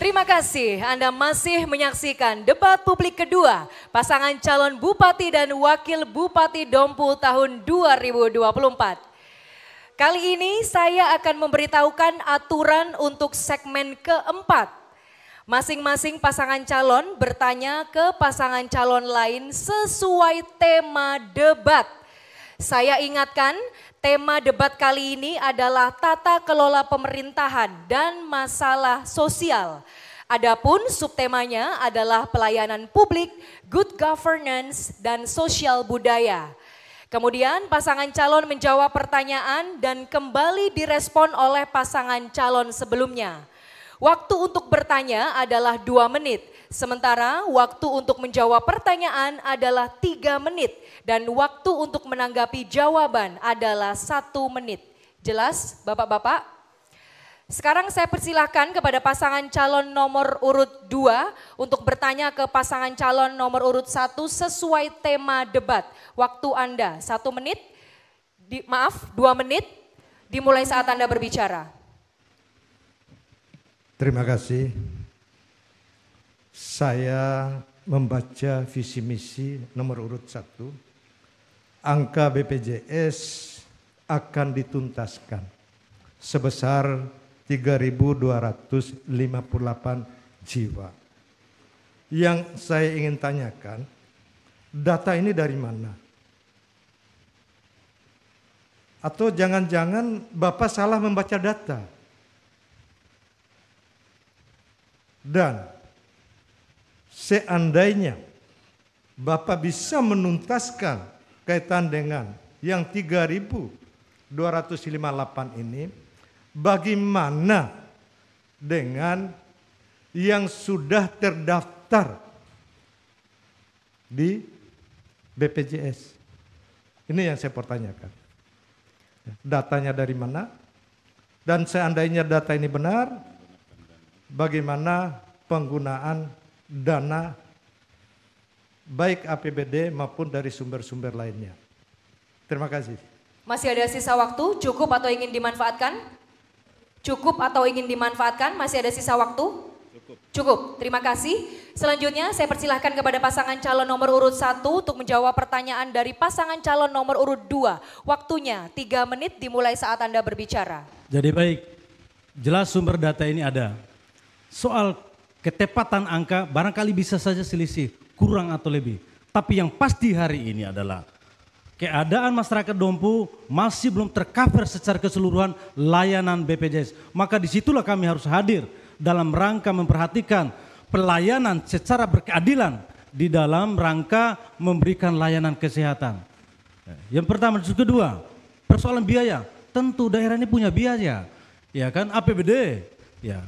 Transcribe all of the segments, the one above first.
Terima kasih Anda masih menyaksikan debat publik kedua pasangan calon Bupati dan Wakil Bupati Dompu tahun 2024. Kali ini saya akan memberitahukan aturan untuk segmen keempat. Masing-masing pasangan calon bertanya ke pasangan calon lain sesuai tema debat. Saya ingatkan, tema debat kali ini adalah tata kelola pemerintahan dan masalah sosial. Adapun subtemanya adalah pelayanan publik, good governance, dan sosial budaya. Kemudian pasangan calon menjawab pertanyaan dan kembali direspon oleh pasangan calon sebelumnya. Waktu untuk bertanya adalah 2 menit, sementara waktu untuk menjawab pertanyaan adalah 3 menit dan waktu untuk menanggapi jawaban adalah 1 menit. Jelas Bapak-Bapak? Sekarang saya persilahkan kepada pasangan calon nomor urut 2 untuk bertanya ke pasangan calon nomor urut 1 sesuai tema debat. Waktu Anda 1 menit, 2 menit, dimulai saat Anda berbicara. Terima kasih. Saya membaca visi misi nomor urut 1. Angka BPJS akan dituntaskan sebesar 3.258 jiwa. Yang saya ingin tanyakan, data ini dari mana? Atau jangan-jangan Bapak salah membaca data? Dan seandainya Bapak bisa menuntaskan kaitan dengan yang 3.258 ini, bagaimana dengan yang sudah terdaftar di BPJS? Ini yang saya pertanyakan. Datanya dari mana? Dan seandainya data ini benar, bagaimana penggunaan dana baik APBD maupun dari sumber-sumber lainnya. Terima kasih. Masih ada sisa waktu, cukup atau ingin dimanfaatkan? Cukup atau ingin dimanfaatkan? Masih ada sisa waktu? Cukup. Terima kasih. Selanjutnya saya persilahkan kepada pasangan calon nomor urut 1 untuk menjawab pertanyaan dari pasangan calon nomor urut 2. Waktunya 3 menit dimulai saat Anda berbicara. Jadi baik, jelas sumber data ini ada. Soal ketepatan angka barangkali bisa saja selisih, kurang atau lebih. Tapi yang pasti hari ini adalah keadaan masyarakat Dompu masih belum tercover secara keseluruhan layanan BPJS. Maka disitulah kami harus hadir dalam rangka memperhatikan pelayanan secara berkeadilan di dalam rangka memberikan layanan kesehatan. Yang pertama, yang kedua, persoalan biaya. Tentu daerah ini punya biaya, ya kan, APBD, ya.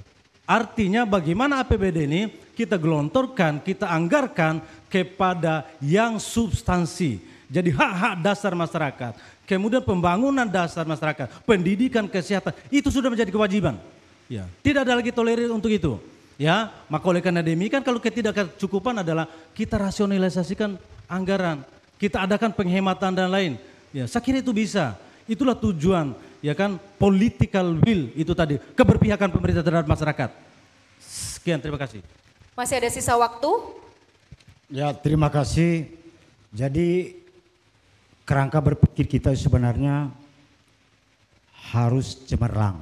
Artinya bagaimana APBD ini kita gelontorkan, kita anggarkan kepada yang substansi. Jadi hak-hak dasar masyarakat, kemudian pembangunan dasar masyarakat, pendidikan, kesehatan, itu sudah menjadi kewajiban. Ya, tidak ada lagi tolerir untuk itu. Ya, maka oleh karena demikian kalau ketidakcukupan adalah kita rasionalisasikan anggaran, kita adakan penghematan dan lain. Ya, saya kira itu bisa. Itulah tujuan, ya kan, political will itu tadi, keberpihakan pemerintah terhadap masyarakat. Sekian, terima kasih. Masih ada sisa waktu? Ya, terima kasih. Jadi kerangka berpikir kita sebenarnya harus cemerlang.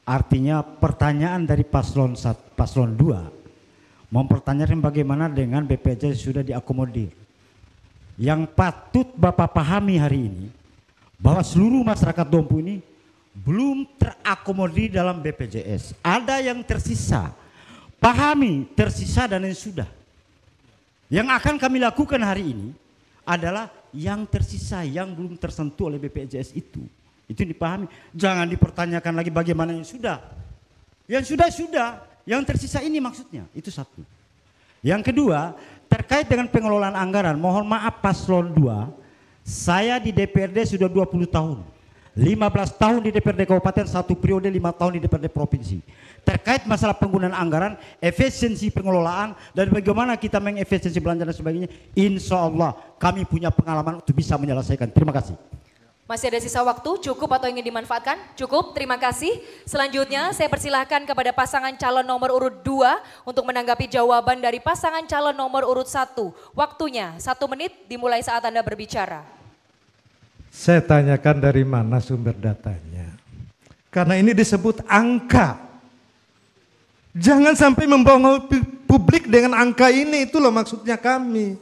Artinya pertanyaan dari paslon 2 mempertanyakan bagaimana dengan BPJS sudah diakomodir. Yang patut Bapak pahami hari ini, bahwa seluruh masyarakat Dompu ini belum terakomodir dalam BPJS. Ada yang tersisa. Pahami tersisa dan yang sudah. Yang akan kami lakukan hari ini adalah yang tersisa, yang belum tersentuh oleh BPJS itu. Itu dipahami. Jangan dipertanyakan lagi bagaimana yang sudah. Yang sudah. Yang tersisa ini maksudnya. Itu satu. Yang kedua, terkait dengan pengelolaan anggaran. Mohon maaf paslon 2. Saya di DPRD sudah 20 tahun. 15 tahun di DPRD Kabupaten, 1 periode 5 tahun di DPRD Provinsi. Terkait masalah penggunaan anggaran, efisiensi pengelolaan, dan bagaimana kita mengefisiensi belanja dan sebagainya, insya Allah kami punya pengalaman untuk bisa menyelesaikan. Terima kasih. Masih ada sisa waktu, cukup atau ingin dimanfaatkan? Cukup, terima kasih. Selanjutnya saya persilahkan kepada pasangan calon nomor urut 2 untuk menanggapi jawaban dari pasangan calon nomor urut 1. Waktunya 1 menit dimulai saat Anda berbicara. Saya tanyakan dari mana sumber datanya. Karena ini disebut angka. Jangan sampai membohongi publik dengan angka ini, itu loh maksudnya kami.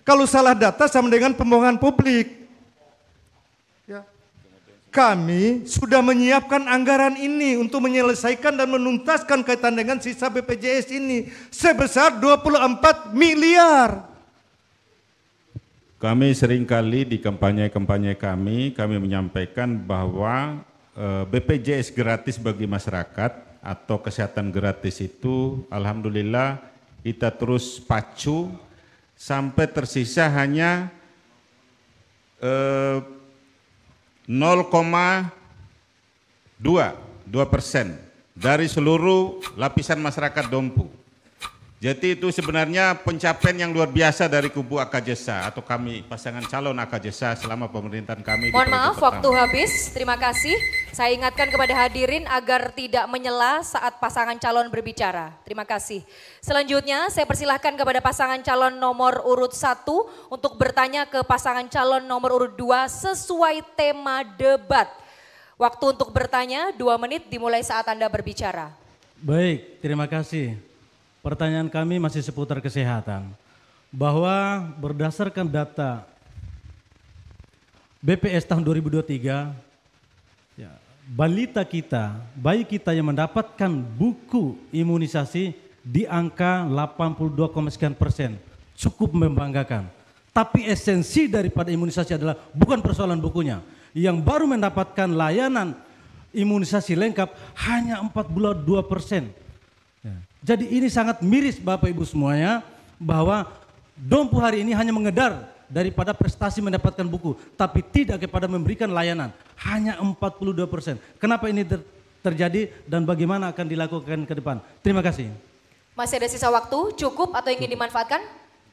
Kalau salah data sama dengan pembohongan publik. Ya. Kami sudah menyiapkan anggaran ini untuk menyelesaikan dan menuntaskan kaitan dengan sisa BPJS ini sebesar 24 miliar. Kami seringkali di kampanye-kampanye kami menyampaikan bahwa BPJS gratis bagi masyarakat atau kesehatan gratis itu alhamdulillah kita terus pacu sampai tersisa hanya 0,2% dari seluruh lapisan masyarakat Dompu. Jadi itu sebenarnya pencapaian yang luar biasa dari kubu AKJSA atau kami pasangan calon AKJSA selama pemerintahan kami. Mohon maaf, waktu habis. Terima kasih. Saya ingatkan kepada hadirin agar tidak menyela saat pasangan calon berbicara. Terima kasih. Selanjutnya saya persilahkan kepada pasangan calon nomor urut 1 untuk bertanya ke pasangan calon nomor urut 2 sesuai tema debat. Waktu untuk bertanya 2 menit dimulai saat Anda berbicara. Baik, terima kasih. Pertanyaan kami masih seputar kesehatan. Bahwa berdasarkan data BPS tahun 2023, ya, balita kita, bayi kita yang mendapatkan buku imunisasi di angka 82,sekian%. Cukup membanggakan. Tapi esensi daripada imunisasi adalah bukan persoalan bukunya. Yang baru mendapatkan layanan imunisasi lengkap hanya 42%. Ya. Jadi ini sangat miris Bapak Ibu semuanya bahwa Dompu hari ini hanya mengedar daripada prestasi mendapatkan buku, tapi tidak kepada memberikan layanan, hanya 42%. Kenapa ini terjadi dan bagaimana akan dilakukan ke depan? Terima kasih. Masih ada sisa waktu, cukup atau ingin dimanfaatkan?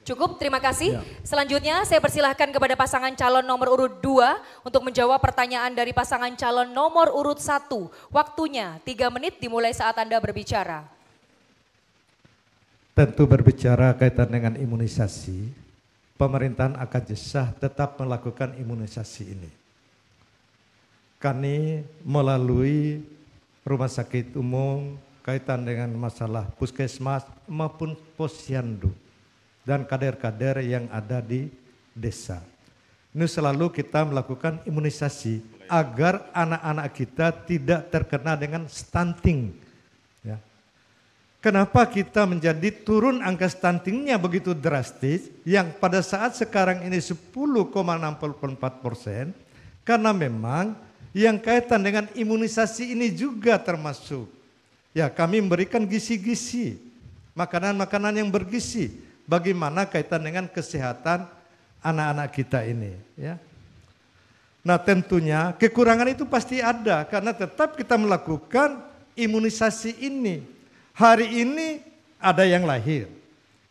Cukup, terima kasih. Ya. Selanjutnya saya persilahkan kepada pasangan calon nomor urut 2 untuk menjawab pertanyaan dari pasangan calon nomor urut 1. Waktunya 3 menit dimulai saat Anda berbicara. Tentu berbicara kaitan dengan imunisasi, pemerintahan AKJSA tetap melakukan imunisasi ini. Kami melalui rumah sakit umum kaitan dengan masalah puskesmas maupun posyandu dan kader-kader yang ada di desa. Ini selalu kita melakukan imunisasi agar anak-anak kita tidak terkena dengan stunting. Ya. Kenapa kita menjadi turun angka stuntingnya begitu drastis yang pada saat sekarang ini 10,64%, karena memang yang kaitan dengan imunisasi ini juga termasuk. Ya, kami memberikan gizi-gizi, makanan-makanan yang bergizi, bagaimana kaitan dengan kesehatan anak-anak kita ini. Ya. Nah tentunya kekurangan itu pasti ada karena tetap kita melakukan imunisasi ini. Hari ini ada yang lahir,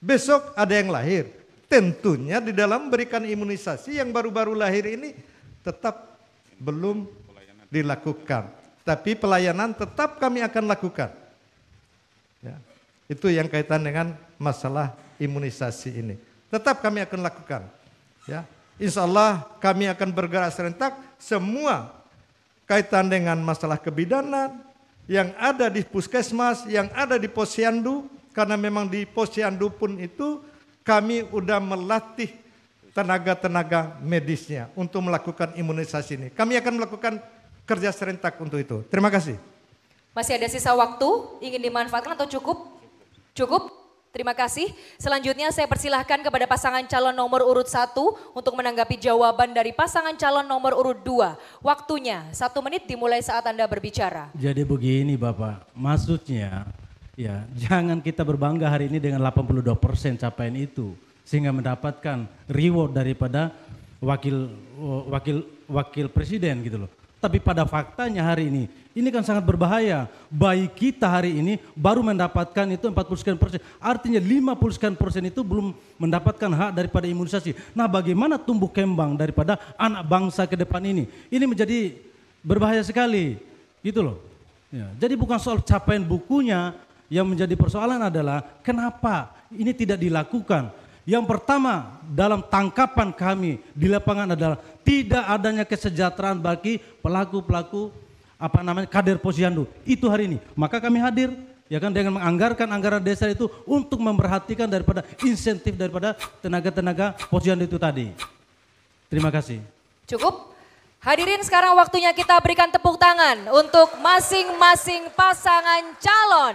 besok ada yang lahir. Tentunya di dalam memberikan imunisasi yang baru-baru lahir ini tetap belum dilakukan. Tapi pelayanan tetap kami akan lakukan. Ya, itu yang kaitan dengan masalah imunisasi ini. Tetap kami akan lakukan. Ya, insya Allah kami akan bergerak serentak semua kaitan dengan masalah kebidanan, yang ada di puskesmas, yang ada di posyandu, karena memang di posyandu pun itu kami udah melatih tenaga-tenaga medisnya untuk melakukan imunisasi ini. Kami akan melakukan kerja serentak untuk itu. Terima kasih. Masih ada sisa waktu, ingin dimanfaatkan atau cukup? Cukup? Terima kasih. Selanjutnya saya persilahkan kepada pasangan calon nomor urut 1 untuk menanggapi jawaban dari pasangan calon nomor urut 2. Waktunya 1 menit dimulai saat Anda berbicara. Jadi begini Bapak, maksudnya ya jangan kita berbangga hari ini dengan 82% capaian itu. Sehingga mendapatkan reward daripada wakil presiden gitu loh. Tapi pada faktanya hari ini kan sangat berbahaya. Bayi kita hari ini baru mendapatkan itu 40%. Artinya 50% itu belum mendapatkan hak daripada imunisasi. Nah, bagaimana tumbuh kembang daripada anak bangsa ke depan ini? Ini menjadi berbahaya sekali, gitu loh. Ya, jadi bukan soal capaian bukunya, yang menjadi persoalan adalah kenapa ini tidak dilakukan. Yang pertama dalam tangkapan kami di lapangan adalah tidak adanya kesejahteraan bagi pelaku-pelaku kader posyandu itu hari ini. Maka kami hadir ya kan dengan menganggarkan anggaran desa itu untuk memperhatikan daripada insentif daripada tenaga-tenaga posyandu itu tadi. Terima kasih. Cukup. Hadirin, sekarang waktunya kita berikan tepuk tangan untuk masing-masing pasangan calon.